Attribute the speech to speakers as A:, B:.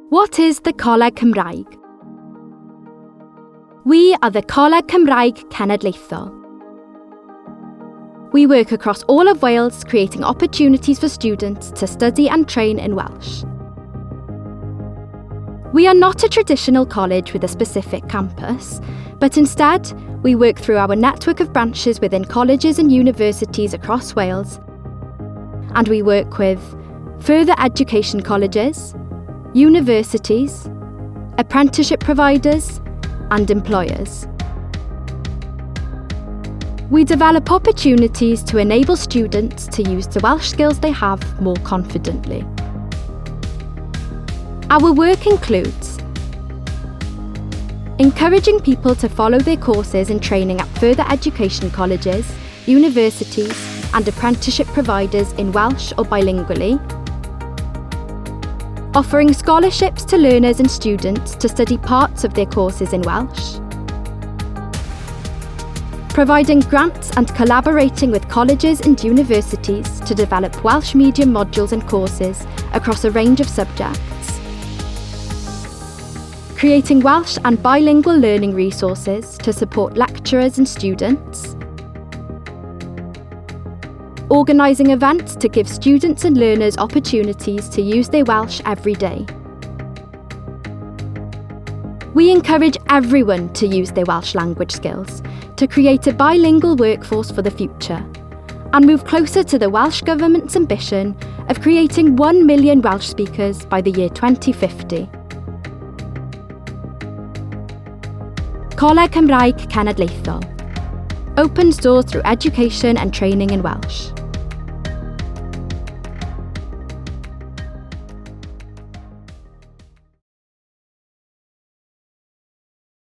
A: What is the Coleg Cymraeg? We are the Coleg Cymraeg Cenedlaethol. We work across all of Wales, creating opportunities for students to study and train in Welsh. We are not a traditional college with a specific campus, but instead, we work through our network of branches within colleges and universities across Wales, and we work with further education colleges, universities, apprenticeship providers, and employers. We develop opportunities to enable students to use the Welsh skills they have more confidently. Our work includes encouraging people to follow their courses and training at further education colleges, universities, and apprenticeship providers in Welsh or bilingually, offering scholarships to learners and students to study parts of their courses in Welsh, providing grants and collaborating with colleges and universities to develop Welsh medium modules and courses across a range of subjects, creating Welsh and bilingual learning resources to support lecturers and students, organising events to give students and learners opportunities to use their Welsh every day. We encourage everyone to use their Welsh language skills to create a bilingual workforce for the future and move closer to the Welsh Government's ambition of creating 1 million Welsh speakers by the year 2050. Coleg Cymraeg Cenedlaethol opens doors through education and training in Welsh.